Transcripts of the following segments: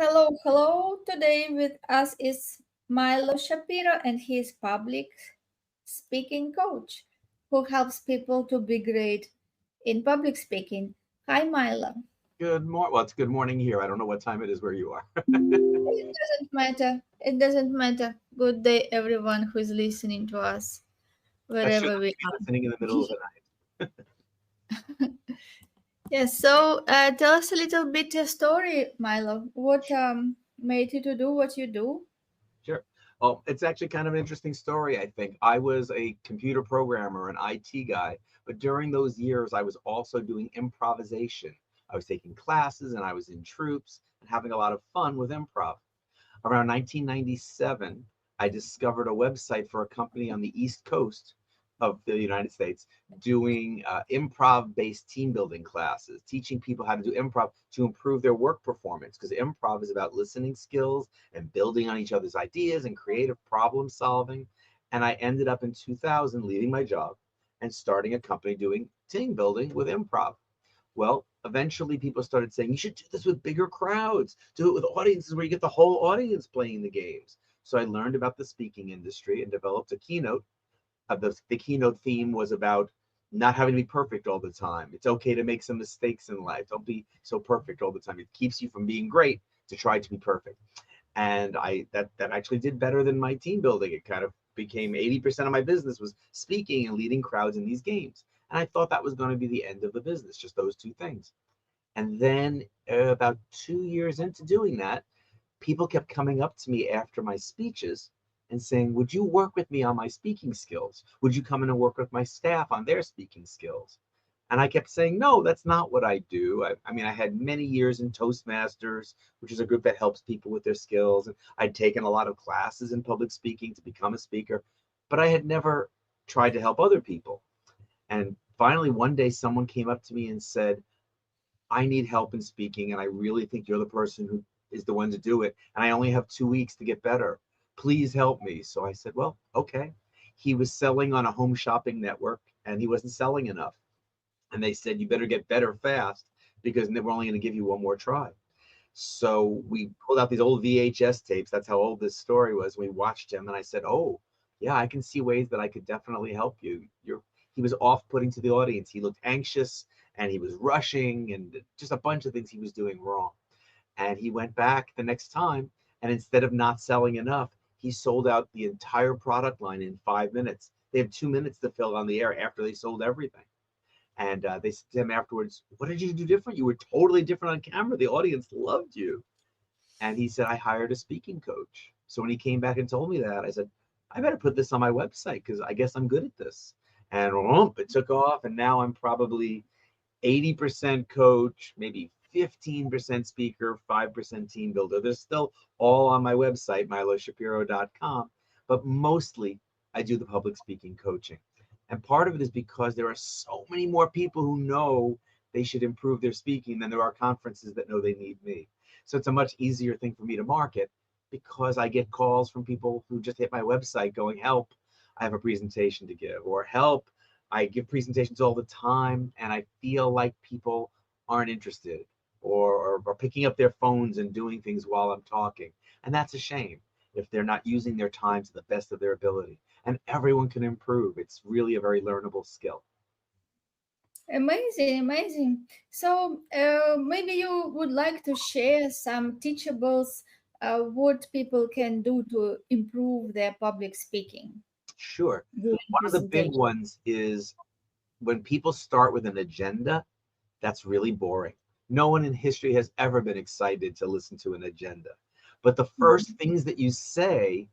Hello, hello. Today with us is Milo Shapiro, and he is public speaking coach who helps people to be great in public speaking. Hi, Milo. Good morning. Well, it's good morning here. I don't know what time it is where you are. It doesn't matter. It doesn't matter. Good day, everyone who is listening to us, I should wherever we be listening in the middle of the night. are. Yes. So, tell us a little bit your story, Milo. What made you to do what you do? Sure. Well, it's actually kind of an interesting story, I think. I was a computer programmer, an IT guy, but during those years, I was also doing improvisation. I was taking classes and I was in troops and having a lot of fun with improv. Around 1997, I discovered a website for a company on the East Coast of the United States doing improv based team building classes, teaching people how to do improv to improve their work performance. Because improv is about listening skills and building on each other's ideas and creative problem solving. And I ended up in 2000 leaving my job and starting a company doing team building with improv. Well, eventually people started saying, you should do this with bigger crowds, do it with audiences where you get the whole audience playing the games. So I learned about the speaking industry and developed a keynote. The keynote theme was about not having to be perfect all the time. It's okay to make some mistakes in life. Don't be so perfect all the time. It keeps you from being great to try to be perfect. And that actually did better than my team building. It kind of became 80% of my business was speaking and leading crowds in these games. And I thought that was going to be the end of the business, just those two things. And then about 2 years into doing that, people kept coming up to me after my speeches and saying, would you work with me on my speaking skills? Would you come in and work with my staff on their speaking skills? And I kept saying, no, that's not what I do. I mean, I had many years in Toastmasters, which is a group that helps people with their skills. And I'd taken a lot of classes in public speaking to become a speaker, but I had never tried to help other people. And finally, one day, someone came up to me and said, I need help in speaking, and I really think you're the person who is the one to do it. And I only have 2 weeks to get better. Please help me. So I said, well, okay. He was selling on a home shopping network, and he wasn't selling enough. And they said, you better get better fast because we're only going to give you one more try. So we pulled out these old VHS tapes. That's how old this story was. We watched him, and I said, oh, yeah, I can see ways that I could definitely help you. He was off-putting to the audience. He looked anxious, and he was rushing, and just a bunch of things he was doing wrong. And he went back the next time, and instead of not selling enough, he sold out the entire product line in 5 minutes. They have 2 minutes to fill on the air after they sold everything. And they said to him afterwards, what did you do different? You were totally different on camera. The audience loved you. And he said, I hired a speaking coach. So when he came back and told me that, I said, I better put this on my website because I guess I'm good at this. And it took off. And now I'm probably 80% coach, maybe 15% speaker, 5% team builder. They're still all on my website, miloshapiro.com. But mostly I do the public speaking coaching. And part of it is because there are so many more people who know they should improve their speaking than there are conferences that know they need me. So it's a much easier thing for me to market because I get calls from people who just hit my website going, help, I have a presentation to give, or help, I give presentations all the time and I feel like people aren't interested or picking up their phones and doing things while I'm talking. And that's a shame if they're not using their time to the best of their ability. And everyone can improve. It's really a very learnable skill. Amazing, amazing. So maybe you would like to share some teachables, what people can do to improve their public speaking Sure. during One of the big presentation. ones is when people start with an agenda, that's really boring. No one in history has ever been excited to listen to an agenda. But the first things that you say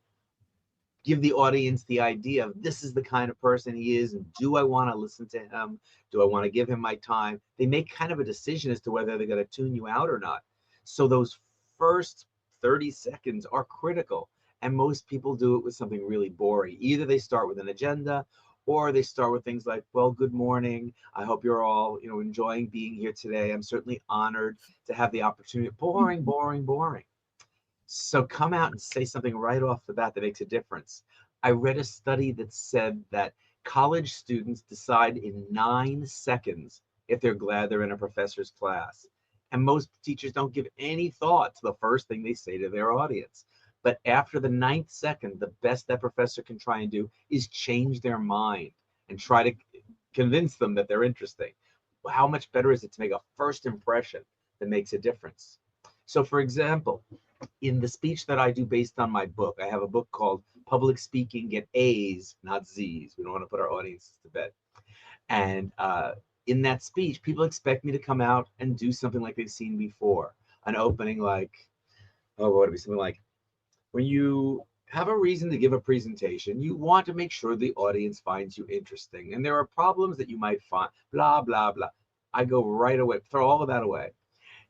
give the audience the idea of this is the kind of person he is, and do I want to listen to him? Do I want to give him my time? They make kind of a decision as to whether they're going to tune you out or not. So those first 30 seconds are critical, and most people do it with something really boring. Either they start with an agenda, or they start with things like, well, good morning, I hope you're all enjoying being here today. I'm certainly honored to have the opportunity. Boring, boring, boring. So come out and say something right off the bat that makes a difference. I read a study that said that college students decide in 9 seconds if they're glad they're in a professor's class. And most teachers don't give any thought to the first thing they say to their audience. But after the ninth second, the best that professor can try and do is change their mind and try to convince them that they're interesting. How much better is it to make a first impression that makes a difference? So, for example, in the speech that I do based on my book, I have a book called Public Speaking Get A's, not Z's. We don't want to put our audiences to bed. And in that speech, people expect me to come out and do something like they've seen before. An opening like, oh, what would it be? Something like, when you have a reason to give a presentation, you want to make sure the audience finds you interesting. And there are problems that you might find, blah, blah, blah. I go right away, throw all of that away.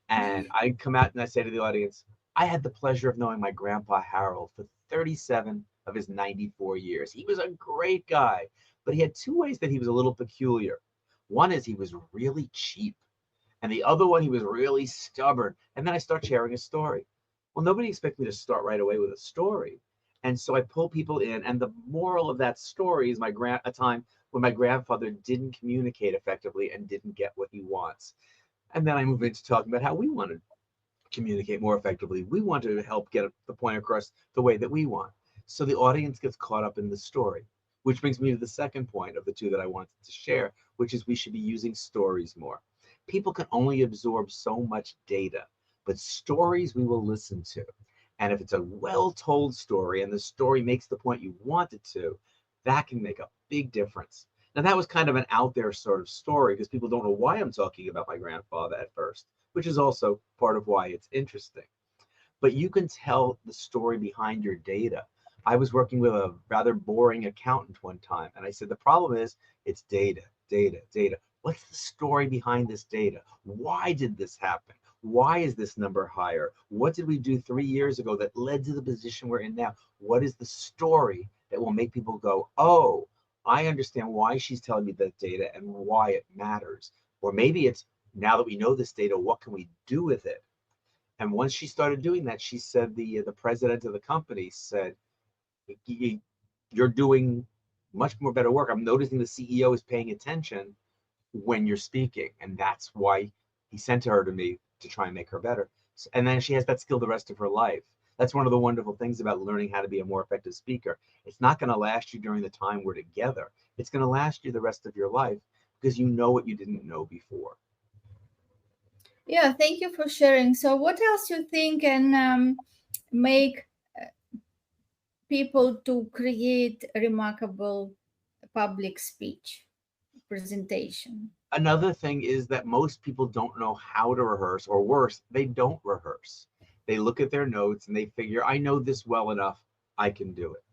And I come out and I say to the audience, I had the pleasure of knowing my grandpa Harold for 37 of his 94 years. He was a great guy, but he had two ways that he was a little peculiar. One is he was really cheap, and the other one, he was really stubborn. And then I start sharing a story. Well, nobody expects me to start right away with a story. And so I pull people in, and the moral of that story is a time when my grandfather didn't communicate effectively and didn't get what he wants. And then I move into talking about how we want to communicate more effectively. We want to help get the point across the way that we want. So the audience gets caught up in the story, which brings me to the second point of the two that I wanted to share, which is we should be using stories more. People can only absorb so much data, but stories we will listen to. And if it's a well told story and the story makes the point you want it to, that can make a big difference. Now, that was kind of an out there sort of story because people don't know why I'm talking about my grandfather at first, which is also part of why it's interesting. But you can tell the story behind your data. I was working with a rather boring accountant one time, and I said, the problem is it's data, data, data. What's the story behind this data? Why did this happen? Why is this number higher? What did we do 3 years ago that led to the position we're in now? What is the story that will make people go, oh, I understand why she's telling me that data and why it matters? Or maybe it's, now that we know this data, what can we do with it? And once she started doing that, she said the president of the company said, "You're doing much more better work. I'm noticing the CEO is paying attention when you're speaking," and that's why he sent her to me to try and make her better. And then she has that skill the rest of her life. That's one of the wonderful things about learning how to be a more effective speaker. It's not going to last you during the time we're together. It's going to last you the rest of your life because you know what you didn't know before. Yeah, thank you for sharing. So, what else you think can make people to create a remarkable public speech presentation? Another thing is that most people don't know how to rehearse, or worse, they don't rehearse. They look at their notes and they figure, I know this well enough, I can do it.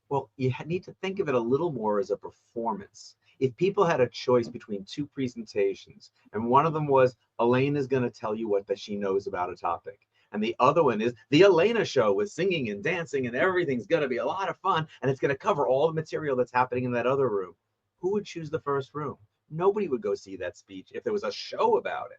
Well, you need to think of it a little more as a performance. If people had a choice between two presentations, and one of them was Elaine is going to tell you what that she knows about a topic, and the other one is the Elena show with singing and dancing, and everything's going to be a lot of fun, and it's going to cover all the material that's happening in that other room, who would choose the first room? Nobody would go see that speech if there was a show about it.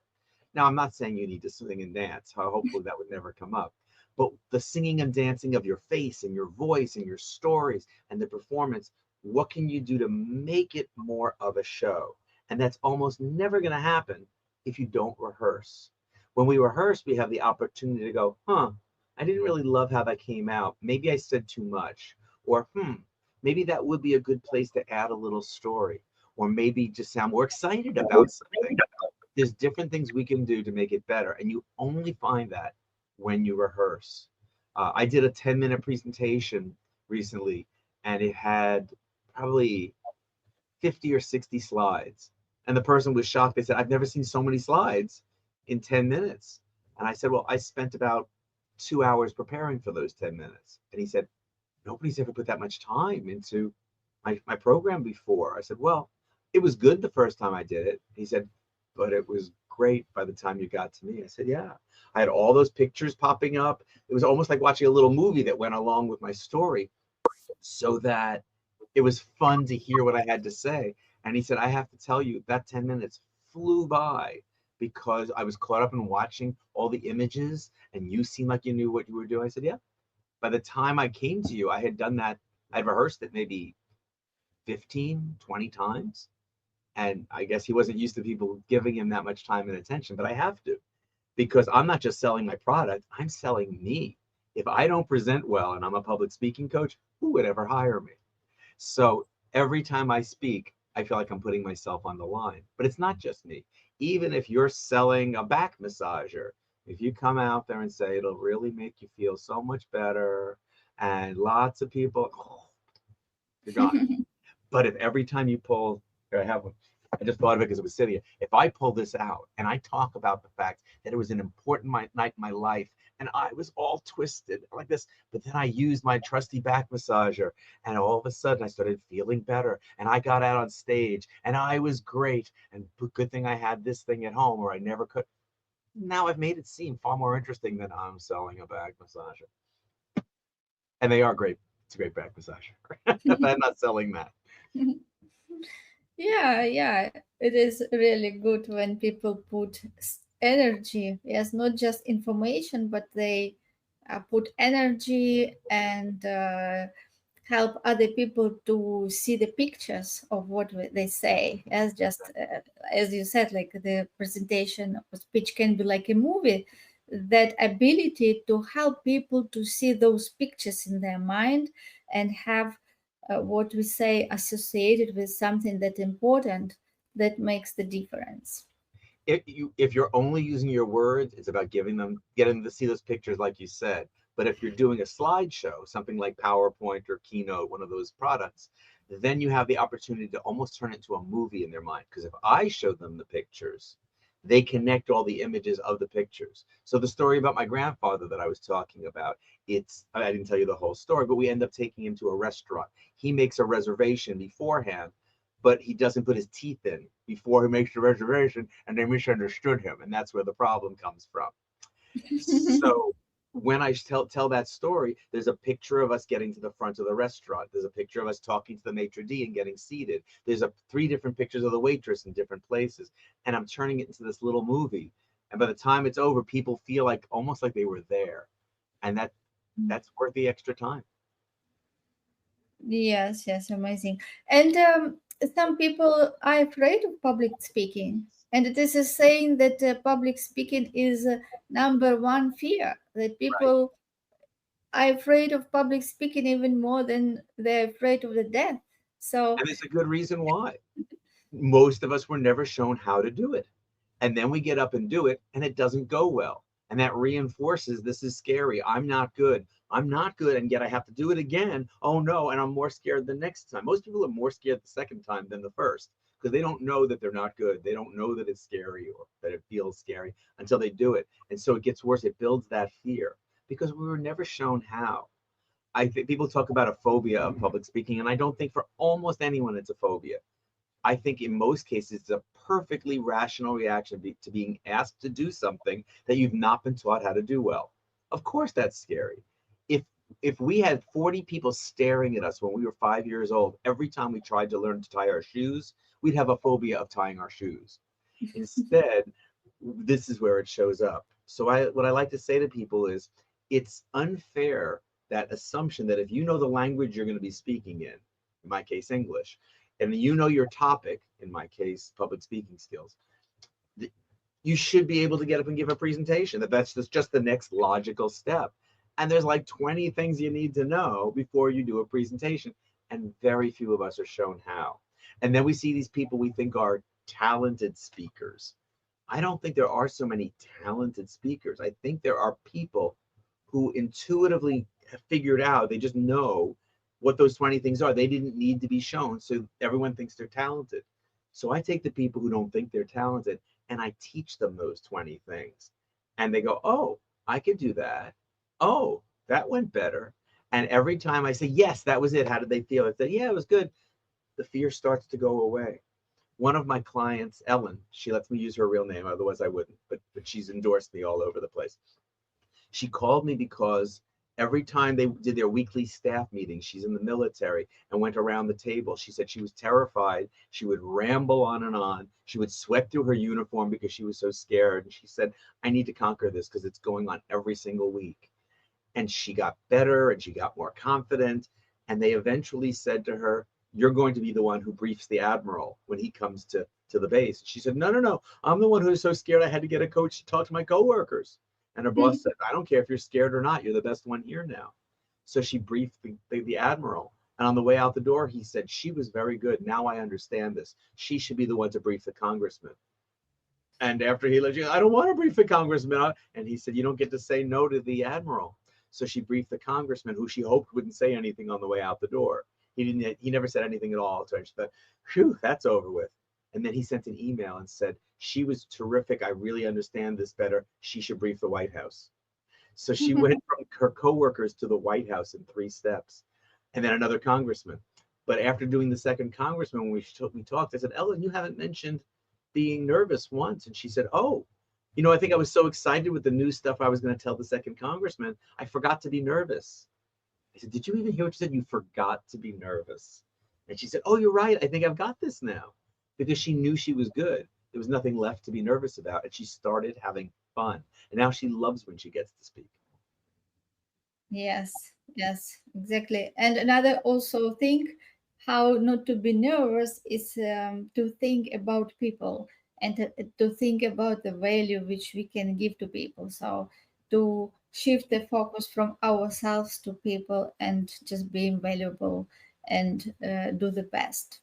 Now, I'm not saying you need to sing and dance. Hopefully, that would never come up. But the singing and dancing of your face and your voice and your stories and the performance, what can you do to make it more of a show? And that's almost never going to happen if you don't rehearse. When we rehearse, we have the opportunity to go, I didn't really love how that came out. Maybe I said too much. Or, maybe that would be a good place to add a little story. Or maybe just sound more excited about something. There's different things we can do to make it better. And you only find that when you rehearse. I did a 10-minute presentation recently, and it had probably 50 or 60 slides. And the person was shocked. They said, I've never seen so many slides in 10 minutes. And I said, well, I spent about 2 hours preparing for those 10 minutes. And he said, nobody's ever put that much time into my program before. I said, well, it was good the first time I did it. He said, but it was great by the time you got to me. I said, yeah. I had all those pictures popping up. It was almost like watching a little movie that went along with my story, so that it was fun to hear what I had to say. And he said, I have to tell you, that 10 minutes flew by because I was caught up in watching all the images and you seemed like you knew what you were doing. I said, yeah. By the time I came to you, I had done that. I'd rehearsed it maybe 15, 20 times. And I guess he wasn't used to people giving him that much time and attention, but I have to. because I'm not just selling my product, I'm selling me. If I don't present well and I'm a public speaking coach, who would ever hire me? So every time I speak, I feel like I'm putting myself on the line. But it's not just me. Even if you're selling a back massager, if you come out there and say it'll really make you feel so much better, and lots of people, oh, you're gone. But if every time you pull, here I have one. I just thought of it because it was sitting here. If I pull this out and I talk about the fact that it was an important night in my life and I was all twisted like this, but then I used my trusty back massager and all of a sudden I started feeling better and I got out on stage and I was great. And good thing I had this thing at home or I never could. Now I've made it seem far more interesting than I'm selling a back massager. And they are great. It's a great back massager. I'm not selling that. Yeah, yeah, it is really good when people put energy. Yes, not just information, but they put energy and help other people to see the pictures of what they say. As just as you said, like the presentation or speech can be like a movie. That ability to help people to see those pictures in their mind and have what we say associated with something that important, that makes the difference. If you're only using your words, it's about getting them to see those pictures, like you said. But if you're doing a slideshow, something like PowerPoint or Keynote, one of those products, then you have the opportunity to almost turn it into a movie in their mind. Because if I show them the pictures, they connect all the images of the pictures. So the story about my grandfather that I was talking about, I didn't tell you the whole story, but we end up taking him to a restaurant. He makes a reservation beforehand, but he doesn't put his teeth in before he makes the reservation, and they misunderstood him, and that's where the problem comes from. So when I tell that story, there's a picture of us getting to the front of the restaurant. There's a picture of us talking to the maitre d and getting seated. There's three different pictures of the waitress in different places, and I'm turning it into this little movie. And by the time it's over, people feel like almost like they were there, and that's worth the extra time. Yes, yes, amazing. And some people are afraid of public speaking. And it is a saying that public speaking is number one fear, that Right. people are afraid of public speaking even more than they're afraid of the death. So, And there's a good reason why. Most of us were never shown how to do it. And then we get up and do it, and it doesn't go well. And that reinforces this is scary. I'm not good. I'm not good. And yet I have to do it again. Oh no. And I'm more scared the next time. Most people are more scared the second time than the first because they don't know that they're not good. They don't know that it's scary or that it feels scary until they do it. And so it gets worse. It builds that fear because we were never shown how. I think people talk about a phobia of public speaking, and I don't think for almost anyone it's a phobia. I think in most cases it's a perfectly rational reaction to being asked to do something that you've not been taught how to do well. Of course, that's scary. If if we had 40 people staring at us when we were 5 years old, every time we tried to learn to tie our shoes, we'd have a phobia of tying our shoes. Instead, this is where it shows up. So what I like to say to people is it's unfair, that assumption that if you know the language you're going to be speaking in my case English, and you know your topic, in my case public speaking skills, you should be able to get up and give a presentation. That's just the next logical step. And there's like 20 things you need to know before you do a presentation, and very few of us are shown how. And then we see these people we think are talented speakers. I don't think there are so many talented speakers. I think there are people who intuitively have figured out, they just know what those 20 things are. They didn't need to be shown, so everyone thinks they're talented. So I take the people who don't think they're talented and I teach them those 20 things. And they go, oh, I could do that. Oh, that went better. And every time I say, yes, that was it. How did they feel? I said, yeah, it was good. The fear starts to go away. One of my clients, Ellen, she lets me use her real name, otherwise I wouldn't, but she's endorsed me all over the place. She called me because every time they did their weekly staff meeting, she's in the military, and went around the table. She said she was terrified. She would ramble on and on. She would sweat through her uniform because she was so scared. And she said, I need to conquer this because it's going on every single week. And she got better and she got more confident. And they eventually said to her, you're going to be the one who briefs the admiral when he comes to to the base. She said, no, no, no. I'm the one who's so scared I had to get a coach to talk to my coworkers. And her boss said, I don't care if you're scared or not. You're the best one here now. So she briefed the admiral. And on the way out the door, he said, she was very good. Now I understand this. She should be the one to brief the congressman. And after he let you, I don't want to brief the congressman. And he said, you don't get to say no to the admiral. So she briefed the congressman, who she hoped wouldn't say anything on the way out the door. He didn't. He never said anything at all. So she thought, phew, that's over with. And then he sent an email and said, she was terrific. I really understand this better. She should brief the White House. So she went from her coworkers to the White House in 3 steps, and then another congressman. But after doing the second congressman, when we talked, I said, Ellen, you haven't mentioned being nervous once. And she said, oh, I think I was so excited with the new stuff I was going to tell the second congressman, I forgot to be nervous. I said, did you even hear what you said? You forgot to be nervous. And she said, oh, you're right. I think I've got this now. Because she knew she was good. There was nothing left to be nervous about. And she started having fun. And now she loves when she gets to speak. Yes, yes, exactly. And another also thing, how not to be nervous is to think about people and to think about the value which we can give to people. So to shift the focus from ourselves to people and just being valuable and do the best.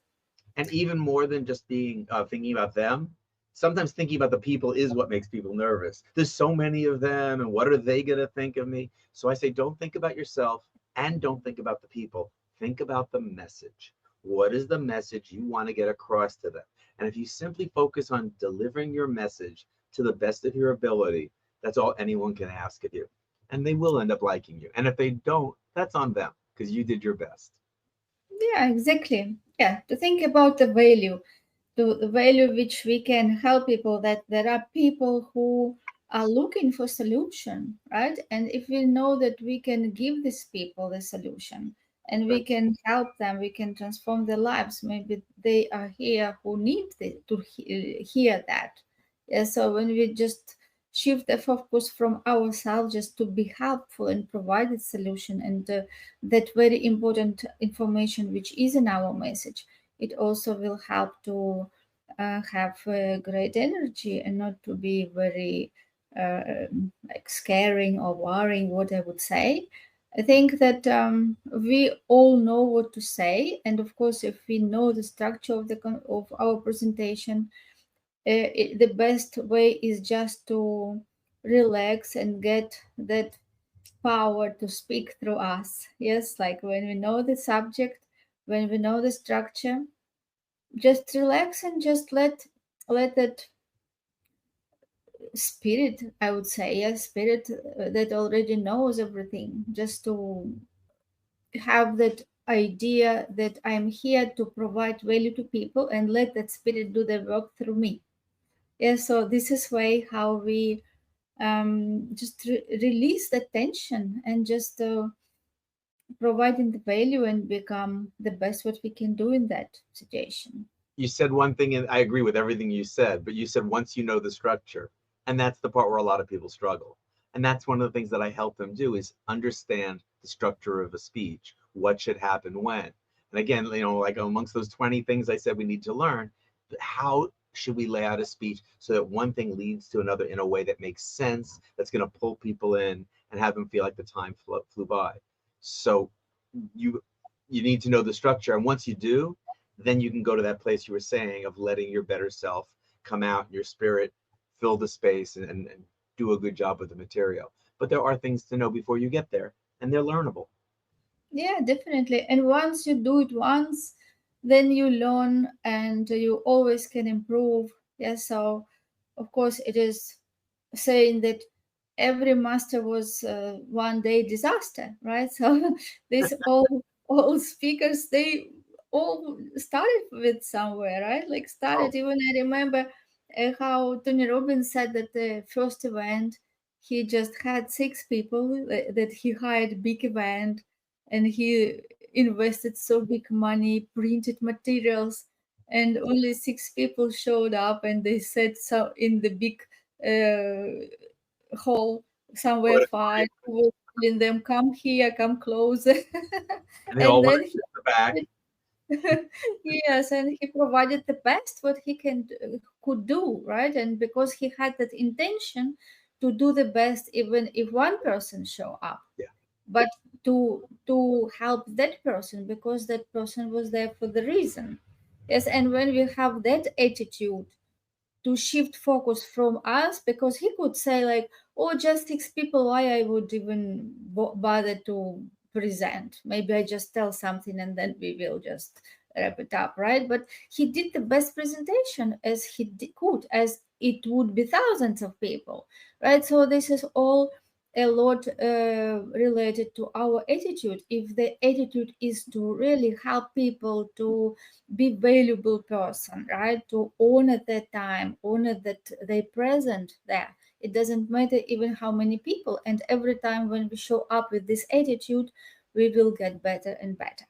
And even more than just being thinking about them, sometimes thinking about the people is what makes people nervous. There's so many of them, and what are they going to think of me? So I say, don't think about yourself and don't think about the people. Think about the message. What is the message you want to get across to them? And if you simply focus on delivering your message to the best of your ability, that's all anyone can ask of you. And they will end up liking you. And if they don't, that's on them because you did your best. Yeah, exactly. Yeah, to think about the value, to the value which we can help people, that there are people who are looking for solution, right? And if we know that we can give these people the solution and we can help them, we can transform their lives. Maybe they are here who need to hear that. Yeah, so when we just shift the focus from ourselves just to be helpful and provide a solution and that very important information which is in our message, it also will help to have great energy and not to be very like scaring or worrying, what I would say. I think that we all know what to say, and of course, if we know the structure of of our presentation, the best way is just to relax and get that power to speak through us. Yes, like when we know the subject, when we know the structure, just relax and just let that spirit, I would say, yes, spirit that already knows everything, just to have that idea that I'm here to provide value to people and let that spirit do the work through me. Yeah, so this is way how we just release the tension and just providing the value and become the best what we can do in that situation. You said one thing, and I agree with everything you said, but you said once you know the structure, and that's the part where a lot of people struggle. And that's one of the things that I help them do is understand the structure of a speech, what should happen when. And again, like amongst those 20 things I said we need to learn, how should we lay out a speech so that one thing leads to another in a way that makes sense, that's going to pull people in and have them feel like the time flew by. So you you need to know the structure, and once you do, then you can go to that place you were saying of letting your better self come out, your spirit fill the space and do a good job with the material. But there are things to know before you get there, and they're learnable. Yeah, definitely. And once you do it once, then you learn and you always can improve. Yeah, so of course it is saying that every master was one day disaster, right? So these all speakers, they all started with somewhere, right? Like Oh, started, even I remember how Tony Robbins said that the first event he just had 6 people that he hired, big event, and he invested so big money, printed materials, and only 6 people showed up, and they said so in the big hall somewhere far, auditorium, who was telling them, come here, come closer. and they And all want then to sit in the back. Yes, and he provided the best what he could do, right? And because he had that intention to do the best, even if one person show up, Yeah. but to help that person because that person was there for the reason. Yes, and when we have that attitude to shift focus from us, because he could say like, oh, just 6 people, why I would even bother to present, maybe I just tell something and then we will just wrap it up, right? But he did the best presentation as could, as it would be thousands of people, right? So this is all a lot related to our attitude. If the attitude is to really help people to be valuable person, right? To honor their time, honor that they present there. It doesn't matter even how many people. And every time when we show up with this attitude, we will get better and better.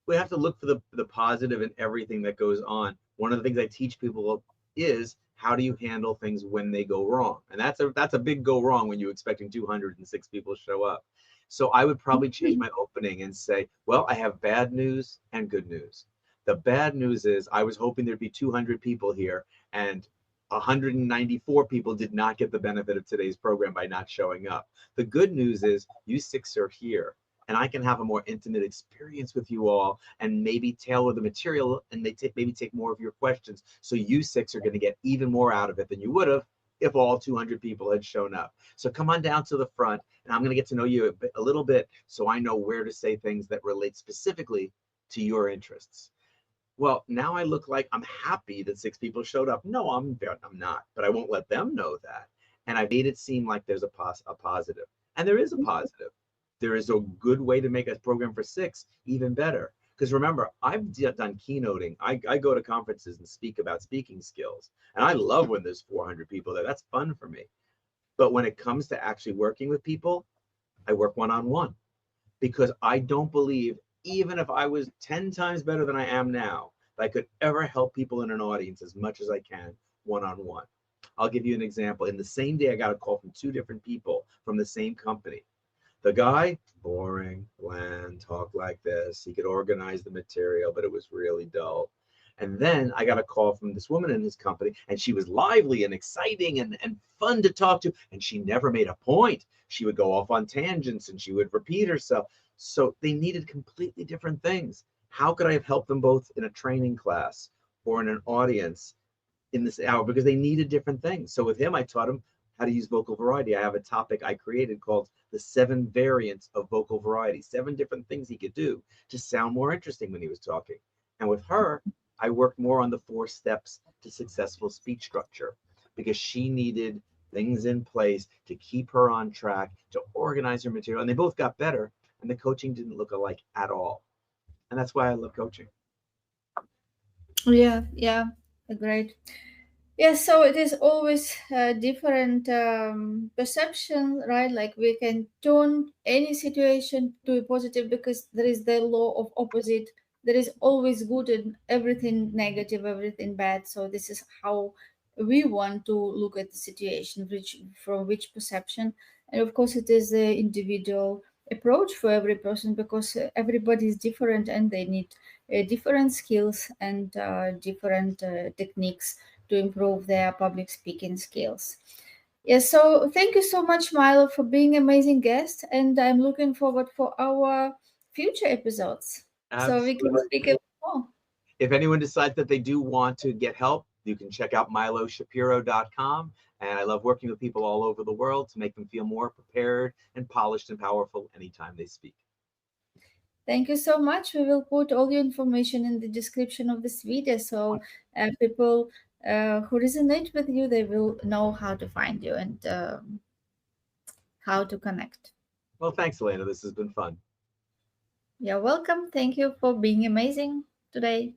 We have to look for the positive in everything that goes on. One of the things I teach people is how do you handle things when they go wrong, and that's a big go wrong when you're expecting 206 people to show up. So I would probably change my opening and say, well, I have bad news and good news. The bad news is I was hoping there'd be 200 people here, and 194 people did not get the benefit of today's program by not showing up. The good news is you six are here, and I can have a more intimate experience with you all and maybe tailor the material and maybe take more of your questions. So you six are going to get even more out of it than you would have if all 200 people had shown up. So come on down to the front and I'm going to get to know you a little bit so I know where to say things that relate specifically to your interests. Well, now I look like I'm happy that 6 people showed up. No, I'm not, but I won't let them know that. And I made it seem like there's a positive. And there is a positive. There is a good way to make a program for six even better. Because remember, I've done keynoting. I go to conferences and speak about speaking skills. And I love when there's 400 people there. That's fun for me. But when it comes to actually working with people, I work one on one because I don't believe, even if I was 10 times better than I am now, that I could ever help people in an audience as much as I can one on one. I'll give you an example. In the same day, I got a call from 2 different people from the same company. The guy, boring, bland, talked like this. He could organize the material, but it was really dull. And then I got a call from this woman in his company, and she was lively and exciting and fun to talk to. And she never made a point. She would go off on tangents and she would repeat herself. So they needed completely different things. How could I have helped them both in a training class or in an audience in this hour? Because they needed different things. So with him, I taught him how to use vocal variety. I have a topic I created called the 7 variants of vocal variety, 7 different things he could do to sound more interesting when he was talking. And with her, I worked more on the 4 steps to successful speech structure because she needed things in place to keep her on track, to organize her material. And they both got better, and the coaching didn't look alike at all. And that's why I love coaching. Yeah, yeah, great. Yes, so it is always a different perception, right? Like we can turn any situation to a positive because there is the law of opposite. There is always good and everything negative, everything bad. So this is how we want to look at the situation, which from which perception. And of course, it is the individual approach for every person because everybody is different and they need different skills and different techniques to improve their public speaking skills. Yes, so thank you so much, Milo, for being amazing guest, and I'm looking forward for our future episodes so we can speak a Absolutely. bit more. If anyone decides that they do want to get help, you can check out miloshapiro.com. And I love working with people all over the world to make them feel more prepared and polished and powerful anytime they speak. Thank you so much. We will put all your information in the description of this video so people who resonate with you, they will know how to find you and how to connect. Well, thanks, Elena. This has been fun. You're welcome. Thank you for being amazing today.